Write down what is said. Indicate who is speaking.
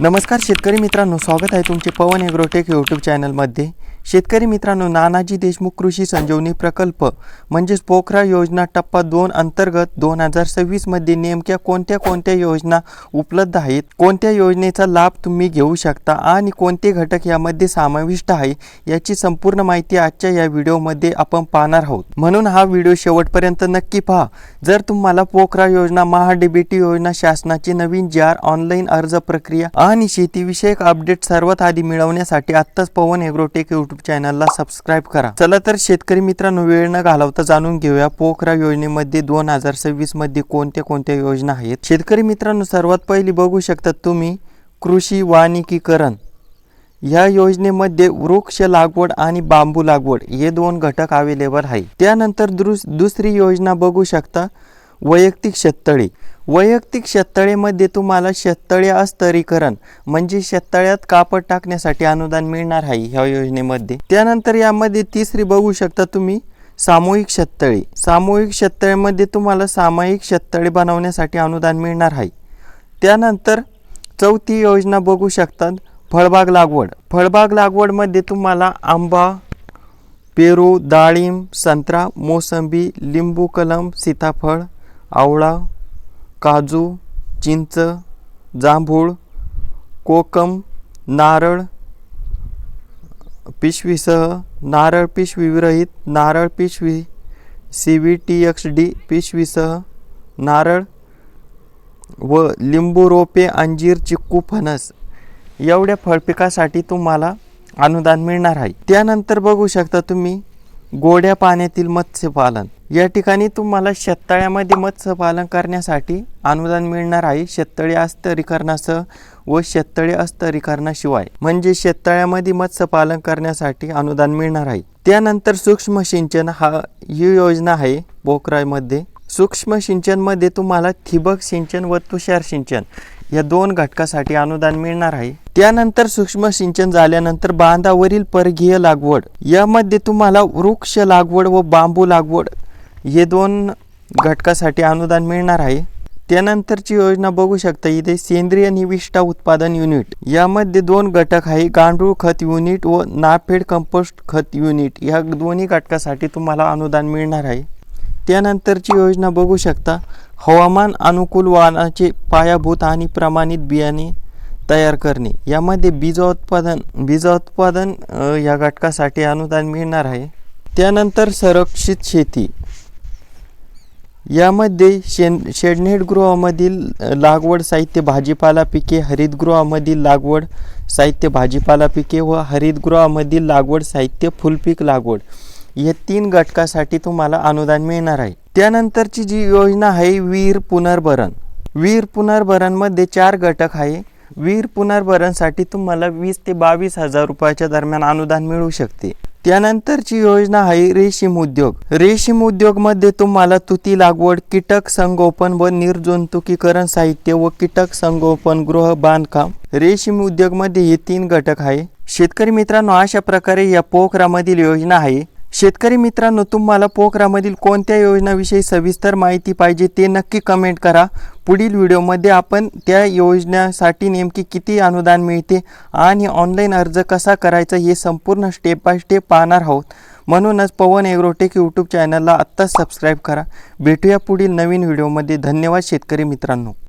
Speaker 1: नमस्कार शेतकरी मित्रांनो, स्वागत आहे तुमचे पवन एग्रोटेक यूट्यूब चॅनलमध्ये। शेतकरी मित्रांनो, नानाजी देशमुख कृषी संजीवनी प्रकल्प म्हणजेच पोखरा योजना टप्पा 2 अंतर्गत 2026 मध्ये नेमक्या कोणत्या योजना उपलब्ध आहेत, कोणत्या योजनेचा लाभ तुम्ही घेऊ शकता आणि कोणते घटक यामध्ये समाविष्ट आहे याची संपूर्ण माहिती आजच्या या व्हिडिओमध्ये आपण पाहणार आहोत। म्हणून हा व्हिडिओ शेवटपर्यंत नक्की पहा। जर तुम्हाला पोखरा योजना, महा-डीबीटी योजना, शासनाची नवीन JR, ऑनलाईन अर्ज प्रक्रिया आणि शेतीविषयक अपडेट सर्वात आधी मिळवण्यासाठी आत्ताच पवन एग्रोटेक यूट्यूब चॅनलला सबस्क्राइब करा। चला तर शेतकरी मित्रांनो, वेळ न घालवता जाणून घेऊया पोखरा योजनेमध्ये 2026 मध्ये कोणत्या योजना आहेत। शेतकरी मित्रांनो, सर्वात पहिली बघू शकता तुम्ही कृषी वानिकीकरण। या योजनेमध्ये वृक्ष लागवड आणि बांबू लागवड हे दोन घटक अवेलेबल आहे। त्यानंतर दुसरी योजना बघू शकता वैयक्तिक शेततळे। वैयक्तिक शेततळेमध्ये तुम्हाला शेततळे अस्तरीकरण म्हणजे शेततळ्यात कापड टाकण्यासाठी अनुदान मिळणार आहे ह्या योजनेमध्ये। त्यानंतर यामध्ये तिसरी बघू शकता तुम्ही सामूहिक शेततळे। सामूहिक शेततळेमध्ये तुम्हाला सामायिक शेततळे बनवण्यासाठी अनुदान मिळणार आहे। त्यानंतर चौथी योजना बघू शकता फळबाग लागवड। फळबाग लागवडमध्ये तुम्हाला आंबा, पेरू, डाळिंब, संत्रा, मोसंबी, लिंबू, कलम, सीताफळ, आवळा, काजू, चिंच, जांभूळ, कोकम, नारळ पिशवीसह, नारळ पिशवी विरहित, नारळ पिशवी CVTXD पिशवीसह, नारळ व लिंबू रोपे, अंजीर, चिक्कू, फणस एवढ्या फळपिकासाठी तुम्हाला अनुदान मिळणार आहे। त्यानंतर बघू शकता तुम्ही गोड्या पाण्यातील मत्स्यपालन। या ठिकाणी तुम्हाला शेततळ्यामध्ये मत्स्यपालन करण्यासाठी अनुदान मिळणार आहे, शेततळे अस्तरीकरणासह व शेततळे अस्तरीकरणाशिवाय, म्हणजे शेततळ्यामध्ये मत्स्यपालन करण्यासाठी अनुदान मिळणार आहे। त्यानंतर सूक्ष्म सिंचन ही योजना आहे पोखरामध्ये। सूक्ष्म सिंचन मध्ये तुम्हाला ठिबक सिंचन व तुषार सिंचन या दोन घटकासाठी अनुदान मिळणार आहे। त्यानंतर सूक्ष्म सिंचन झाल्यानंतर बांधावरील परकीय लागवड, यामध्ये तुम्हाला वृक्ष लागवड व बांबू लागवड हे दोन घटकासाठी अनुदान मिळणार आहे। त्यानंतरची योजना बघू शकता इथे सेंद्रिय निविष्ठा उत्पादन युनिट। यामध्ये दोन घटक आहे, गांडूळ खत युनिट व नाफेड कंपोस्ट खत युनिट। या दोन्ही घटकासाठी तुम्हाला अनुदान मिळणार आहे। त्यानंतरची योजना बघू शकता हवामान अनुकूल वाहनाचे पायाभूत आणि प्रमाणित बियाणे तयार करणे। यामध्ये बीजोत्पादन या घटकासाठी अनुदान मिळणार आहे। त्यानंतर संरक्षित शेती, यामध्ये शेडनेटगृहामधील लागवड साहित्य भाजीपाला पिके, हरितगृहामधील लागवड साहित्य भाजीपाला पिके व हरितगृहामधील लागवड साहित्य फुलपीक लागवड या तीन घटकासाठी तुम्हाला अनुदान मिळणार आहे। त्यानंतरची जी योजना आहे विहीर पुनर्भरण। विहीर पुनर्भरणमध्ये 4 घटक आहे। विहीर पुनर्भरणसाठी तुम्हाला 20 ते 22 हजार रुपयाच्या दरम्यान अनुदान मिळू शकते। त्यानंतरची योजना आहे रेशीम उद्योग। रेशीम उद्योग मध्ये तुम्हाला तुती लागवड, कीटक संगोपन व निर्जंतुकीकरण साहित्य व कीटक संगोपन गृह बांधकाम। रेशीम उद्योग मध्ये हे 3 घटक आहे। शेतकरी मित्रांनो, अशा प्रकारे या पोखरामधील योजना आहे। शेतकरी मित्रांनो, तुम्हाला पोखरामधील कोणत्या योजनाविषयी सविस्तर माहिती पाहिजे ते नक्की कमेंट करा। पुढील व्हिडिओमध्ये आपण त्या योजनेसाठी नेमकी किती अनुदान मिळते आणि ऑनलाईन अर्ज कसा करायचा हे संपूर्ण स्टेप बाय स्टेप पाहणार आहोत। म्हणूनच पवन एग्रोटेक यूट्यूब चॅनलला आत्ताच सबस्क्राईब करा। भेटूया पुढील नवीन व्हिडिओमध्ये। धन्यवाद शेतकरी मित्रांनो।